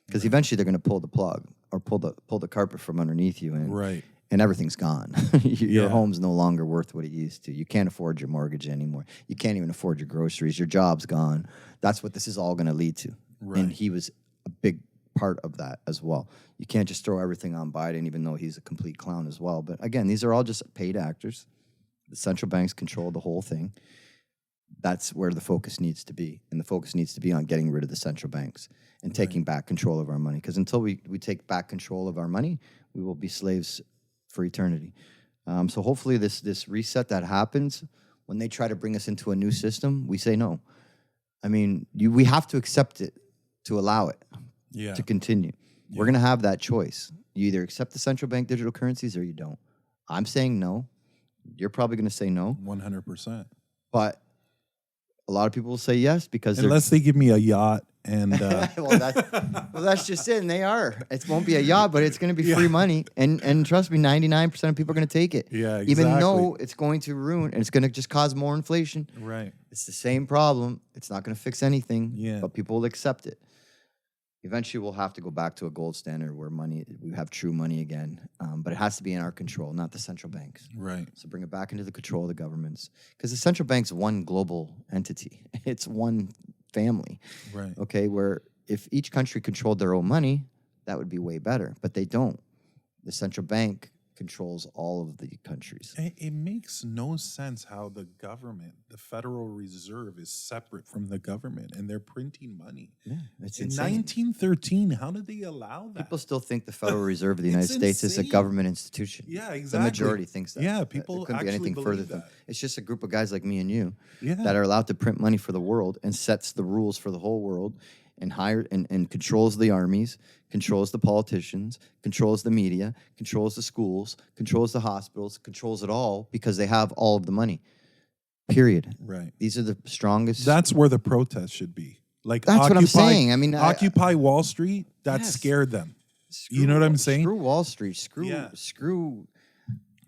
Speaker 2: Because eventually they're going to pull the plug or pull the carpet from underneath you, and everything's gone. Your home's no longer worth what it used to. You can't afford your mortgage anymore. You can't even afford your groceries. Your job's gone. That's what this is all going to lead to. Right. And he was a big part of that as well. You can't just throw everything on Biden, even though he's a complete clown as well. But again, these are all just paid actors. The central banks control the whole thing. That's where the focus needs to be. And the focus needs to be on getting rid of the central banks and taking back control of our money. Because until we take back control of our money, we will be slaves for eternity. So hopefully this reset that happens, when they try to bring us into a new system, we say no. I mean, we have to accept it to allow it to continue. We're going to have that choice. You either accept the central bank digital currencies or you don't. I'm saying no. You're probably going to say no.
Speaker 1: 100%.
Speaker 2: But a lot of people will say yes because
Speaker 1: unless they give me a yacht and
Speaker 2: well, that's just it. And they are. It won't be a yacht, but it's going to be free money. And trust me, 99% of people are going to take it.
Speaker 1: Yeah, exactly.
Speaker 2: Even though it's going to ruin and it's going to just cause more inflation.
Speaker 1: Right.
Speaker 2: It's the same problem. It's not going to fix anything.
Speaker 1: Yeah.
Speaker 2: But people will accept it. Eventually, we'll have to go back to a gold standard where we have true money again. But it has to be in our control, not the central banks.
Speaker 1: Right.
Speaker 2: So bring it back into the control of the governments. Because the central bank's one global entity. It's one family.
Speaker 1: Right.
Speaker 2: Okay, where if each country controlled their own money, that would be way better. But they don't. The central bank controls all of the countries.
Speaker 1: It makes no sense how the government, the Federal Reserve, is separate from the government and they're printing money.
Speaker 2: Yeah, it's
Speaker 1: in
Speaker 2: insane.
Speaker 1: 1913, how did they allow that?
Speaker 2: People still think the Federal Reserve of the United States is a government institution.
Speaker 1: Yeah, exactly.
Speaker 2: The majority thinks that.
Speaker 1: Yeah, people
Speaker 2: it couldn't be
Speaker 1: actually
Speaker 2: anything further
Speaker 1: believe
Speaker 2: than
Speaker 1: that.
Speaker 2: it's just a group of guys like me and you
Speaker 1: Yeah.
Speaker 2: that are allowed to print money for the world and sets the rules for the whole world and and controls the armies, controls the politicians, controls the media, controls the schools, controls the hospitals, controls it all because they have all of the money. Period.
Speaker 1: Right.
Speaker 2: These are the strongest.
Speaker 1: That's where the protest should be. Like
Speaker 2: That's what I'm saying. I mean,
Speaker 1: Occupy Wall Street, that
Speaker 2: Yes.
Speaker 1: scared them. You know what I'm saying?
Speaker 2: Screw Wall Street. Screw.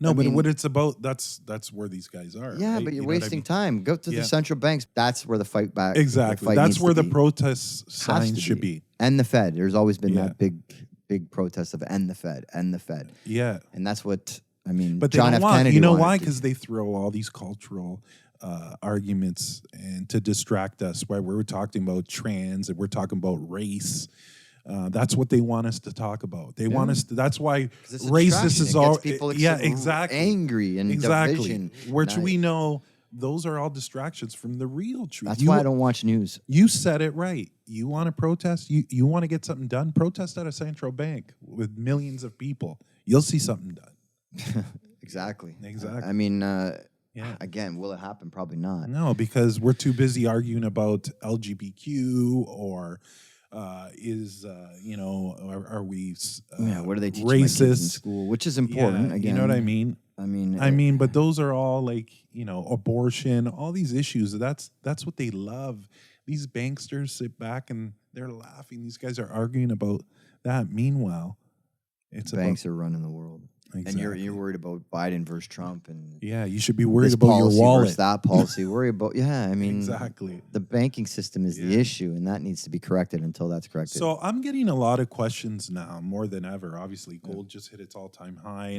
Speaker 1: No,
Speaker 2: I
Speaker 1: but
Speaker 2: mean-
Speaker 1: what it's about, that's where these guys are.
Speaker 2: Yeah,
Speaker 1: right?
Speaker 2: but you're
Speaker 1: You know what I
Speaker 2: wasting
Speaker 1: mean?
Speaker 2: time. Go to the central banks. That's where the fight back.
Speaker 1: Exactly.
Speaker 2: The fight
Speaker 1: That's
Speaker 2: needs
Speaker 1: where
Speaker 2: to
Speaker 1: the
Speaker 2: be.
Speaker 1: protest
Speaker 2: Has
Speaker 1: sign
Speaker 2: to
Speaker 1: should be.
Speaker 2: And the Fed. There's always been
Speaker 1: Yeah.
Speaker 2: that big protest of end the Fed, end the Fed.
Speaker 1: Yeah.
Speaker 2: And that's what I mean.
Speaker 1: But they
Speaker 2: John
Speaker 1: don't
Speaker 2: F.
Speaker 1: want,
Speaker 2: Kennedy.
Speaker 1: you know
Speaker 2: wanted
Speaker 1: why?
Speaker 2: to.
Speaker 1: Because they throw all these cultural arguments and to distract us. Why we're talking about trans and we're talking about race. That's what they want us to talk about. They want us to, that's why
Speaker 2: 'Cause it's a
Speaker 1: racist
Speaker 2: distraction.
Speaker 1: is
Speaker 2: It
Speaker 1: all
Speaker 2: gets people
Speaker 1: exactly
Speaker 2: angry and division.
Speaker 1: Which
Speaker 2: And
Speaker 1: we know those are all distractions from the real truth.
Speaker 2: That's why I don't watch news.
Speaker 1: You said it right. You want to protest? You want to get something done? Protest at a central bank with millions of people. You'll see something done.
Speaker 2: Exactly.
Speaker 1: Exactly.
Speaker 2: I mean,
Speaker 1: Yeah.
Speaker 2: again, will it happen? Probably not.
Speaker 1: No, because we're too busy arguing about LGBTQ or are we
Speaker 2: What do they teach my kids in
Speaker 1: racist?
Speaker 2: school? Which is important.
Speaker 1: Yeah,
Speaker 2: Again,
Speaker 1: you know what I mean?
Speaker 2: I mean,
Speaker 1: But those are all like, abortion, all these issues. That's what they love. These banksters sit back and they're laughing. These guys are arguing about that. Meanwhile, it's
Speaker 2: banks are running the world.
Speaker 1: Exactly.
Speaker 2: And you're worried about Biden versus Trump and
Speaker 1: you should be worried
Speaker 2: this
Speaker 1: about your
Speaker 2: policy
Speaker 1: wallet.
Speaker 2: versus that policy. Worry about
Speaker 1: Exactly.
Speaker 2: The banking system is the issue, and that needs to be corrected until that's corrected.
Speaker 1: So I'm getting a lot of questions now, more than ever. Obviously, gold just hit its all-time high,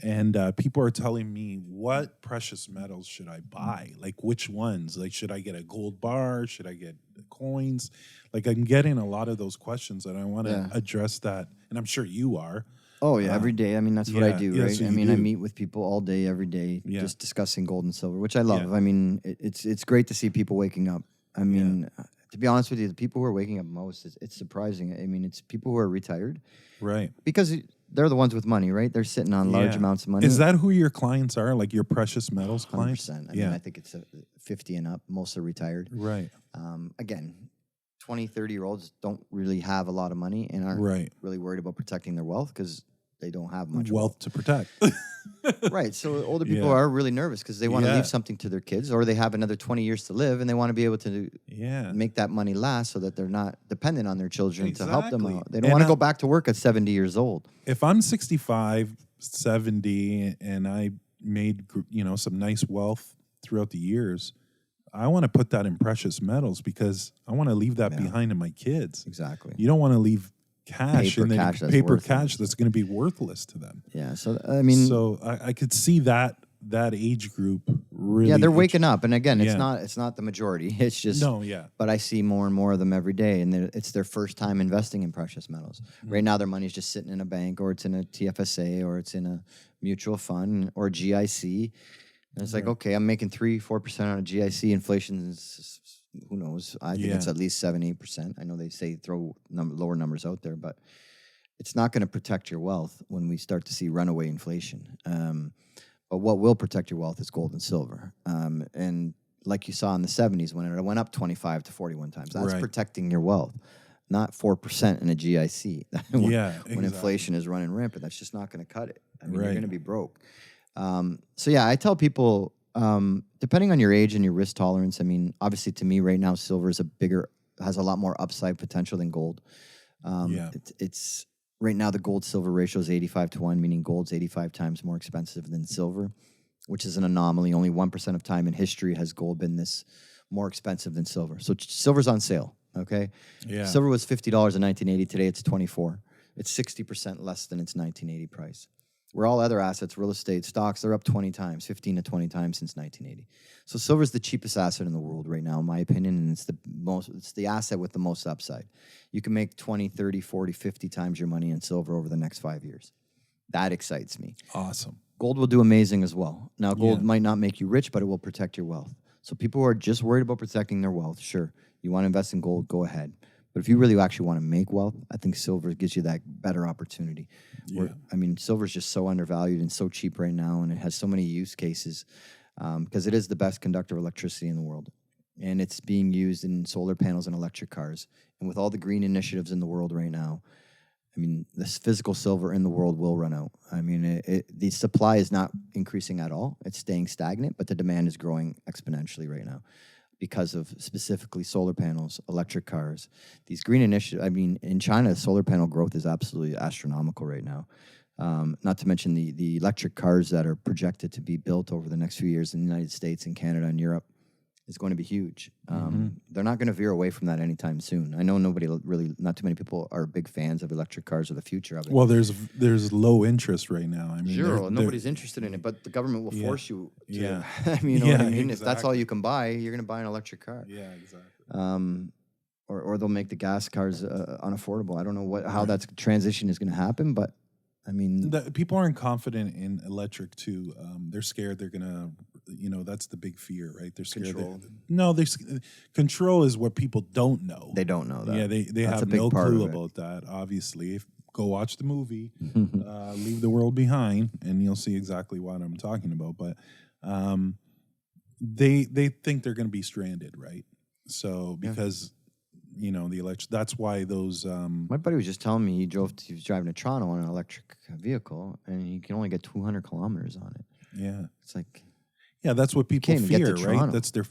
Speaker 1: and people are telling me, what precious metals should I buy? Like, which ones? Like, should I get a gold bar? Should I get coins? Like, I'm getting a lot of those questions, and I want to address that. And I'm sure you are.
Speaker 2: Oh yeah, every day. I mean, that's what I do, right?
Speaker 1: so
Speaker 2: I mean, I meet with people all day, every day, just discussing gold and silver, which I love. I mean, it's great to see people waking up. I mean, to be honest with you, the people who are waking up most, it's surprising. I mean, it's people who are retired,
Speaker 1: right?
Speaker 2: Because they're the ones with money, right? They're sitting on large amounts of money.
Speaker 1: Is that who your clients are? Like your precious metals clients?
Speaker 2: 100%. I mean, I think it's 50 and up. Most are retired.
Speaker 1: Right.
Speaker 2: Again, 20, 30-year-olds don't really have a lot of money and aren't really worried about protecting their wealth because they don't have much
Speaker 1: wealth to protect.
Speaker 2: Right. So older people are really nervous because they want to leave something to their kids, or they have another 20 years to live and they want to be able to make that money last so that they're not dependent on their children to help them out. They don't want to go back to work at 70 years old.
Speaker 1: If I'm 65, 70, and I made some nice wealth throughout the years, I want to put that in precious metals because I want to leave that behind to my kids.
Speaker 2: Exactly.
Speaker 1: You don't want to leave cash paper cash that's going to be worthless to them.
Speaker 2: Yeah. So I mean,
Speaker 1: I could see that age group really.
Speaker 2: Yeah, they're waking up, and again, it's not the majority. It's just But I see more and more of them every day, and it's their first time investing in precious metals. Right now, their money's just sitting in a bank, or it's in a TFSA, or it's in a mutual fund, or GIC. And it's like, okay, I'm making 3-4% on a GIC. Inflation is, who knows? I think it's at least 7-8%. I know they say throw lower numbers out there, but it's not going to protect your wealth when we start to see runaway inflation. But what will protect your wealth is gold and silver. And like you saw in the 70s when it went up 25 to 41 times, that's protecting your wealth, not 4% in a GIC. When inflation is running rampant, that's just not going to cut it. I mean, you're going to be broke. So yeah, I tell people, depending on your age and your risk tolerance, I mean, obviously to me right now, silver is has a lot more upside potential than gold. It's right now the gold silver ratio is 85 to 1, meaning gold's 85 times more expensive than silver, which is an anomaly. Only 1% of time in history has gold been this more expensive than silver. So silver's on sale, okay?
Speaker 1: Yeah.
Speaker 2: Silver was $50 in 1980. Today it's $24. It's 60% less than its 1980 price. Where all other assets, real estate, stocks, they're up 20 times, 15 to 20 times since 1980. So silver's the cheapest asset in the world right now, in my opinion, and it's the asset with the most upside. You can make 20, 30, 40, 50 times your money in silver over the next 5 years. That excites me.
Speaker 1: Awesome.
Speaker 2: Gold will do amazing as well. Now, gold might not make you rich, but it will protect your wealth. So people who are just worried about protecting their wealth, sure, you want to invest in gold, go ahead. But if you really actually want to make wealth, I think silver gives you that better opportunity. I mean, silver is just so undervalued and so cheap right now, and it has so many use cases because it is the best conductor of electricity in the world. And it's being used in solar panels and electric cars. And with all the green initiatives in the world right now, I mean, this physical silver in the world will run out. I mean, the supply is not increasing at all. It's staying stagnant, but the demand is growing exponentially right now because of specifically solar panels, electric cars, these green initiatives. I mean, in China, solar panel growth is absolutely astronomical right now. Not to mention the electric cars that are projected to be built over the next few years in the United States and Canada and Europe is going to be huge. They're not going to veer away from that anytime soon. I know not too many people are big fans of electric cars or the future of it.
Speaker 1: Well, there's low interest right now. I mean,
Speaker 2: zero. Nobody's interested in it, but the government will force you to. I mean, you know what I mean? Exactly. If that's all you can buy, you're going to buy an electric car.
Speaker 1: Yeah, exactly.
Speaker 2: Or they'll make the gas cars unaffordable. I don't know how that transition is going to happen, but I mean,
Speaker 1: people aren't confident in electric too. They're scared they're gonna, that's the big fear, right? They're scared. Control is what people don't know.
Speaker 2: They don't know that.
Speaker 1: Yeah, they have no clue about that. Obviously, go watch the movie, Leave the World Behind, and you'll see exactly what I'm talking about. But they think they're going to be stranded, right? So because. The election. That's why those.
Speaker 2: My buddy was just telling me he was driving to Toronto on an electric vehicle, and he can only get 200 kilometers on it.
Speaker 1: Yeah,
Speaker 2: it's like.
Speaker 1: Yeah, that's what people fear, right? That's their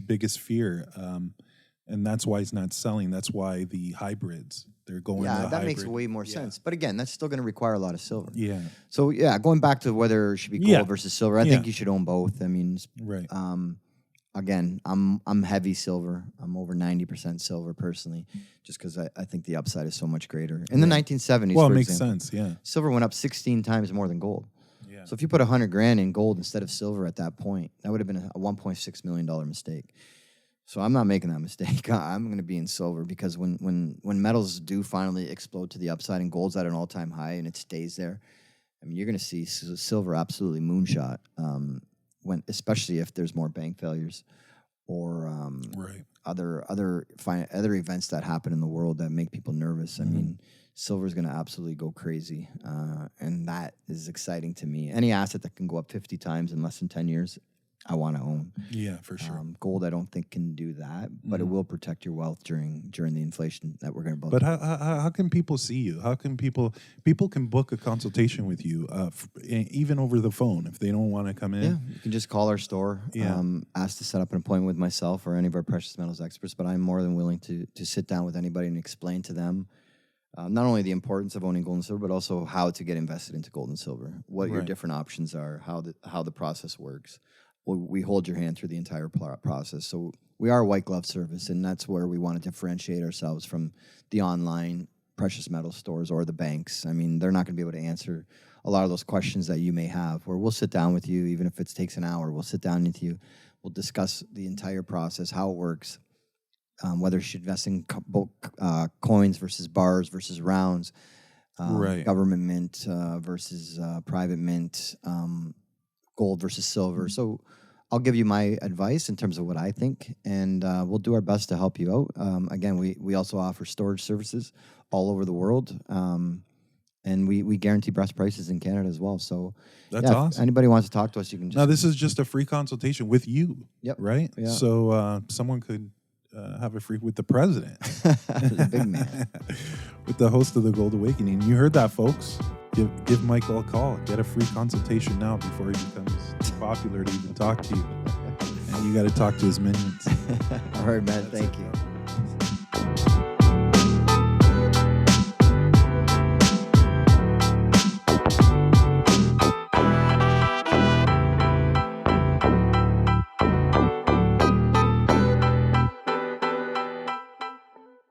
Speaker 1: biggest fear, and that's why it's not selling. That's why the hybrids they're going.
Speaker 2: Yeah, that makes way more sense. But again, that's still going to require a lot of silver.
Speaker 1: Yeah.
Speaker 2: So going back to whether it should be gold versus silver, I think you should own both. I mean,
Speaker 1: right.
Speaker 2: Again, I'm heavy silver. I'm over 90% silver personally, just because I think the upside is so much gretter. In the 1970s,
Speaker 1: well, it makes sense. Yeah,
Speaker 2: silver went up 16 times more than gold.
Speaker 1: Yeah.
Speaker 2: So if you put $100,000 in gold instead of silver at that point, that would have been a $1.6 million mistake. So I'm not making that mistake. I'm going to be in silver because when metals do finally explode to the upside and gold's at an all-time high and it stays there, I mean, you're going to see silver absolutely moonshot. Especially if there's more bank failures or other events that happen in the world that make people nervous. I mean, silver is going to absolutely go crazy, and that is exciting to me. Any asset that can go up 50 times in less than 10 years, I want to own.
Speaker 1: Yeah, for sure.
Speaker 2: Gold, I don't think can do that, but it will protect your wealth during the inflation that we're going to.
Speaker 1: But how can people see you? How can people can book a consultation with you, even over the phone if they don't want to come in?
Speaker 2: Yeah, you can just call our store. Ask to set up an appointment with myself or any of our precious metals experts. But I'm more than willing to sit down with anybody and explain to them not only the importance of owning gold and silver, but also how to get invested into gold and silver, what your different options are, how the process works. We hold your hand through the entire process. So we are a white glove service, and that's where we want to differentiate ourselves from the online precious metal stores or the banks. I mean, they're not going to be able to answer a lot of those questions that you may have, where we'll sit down with you, even if it takes an hour, we'll sit down with you. We'll discuss the entire process, how it works, whether you should invest in coins versus bars versus rounds, government mint versus private mint, gold versus silver. So I'll give you my advice in terms of what I think, and we'll do our best to help you out. Again, we also offer storage services all over the world. And we guarantee best prices in Canada as well. So
Speaker 1: That's awesome.
Speaker 2: If anybody wants to talk to us, you can just...
Speaker 1: Now, this is just a free consultation with you,
Speaker 2: Yep.
Speaker 1: right?
Speaker 2: Yeah.
Speaker 1: So someone could have a free with the president.
Speaker 2: The big man.
Speaker 1: With the host of the Gold Awakening. You heard that, folks. Give Michael a call. Get a free consultation now before he becomes too popular to even talk to you. And you got to talk to his minions.
Speaker 2: All right, man. Thank you.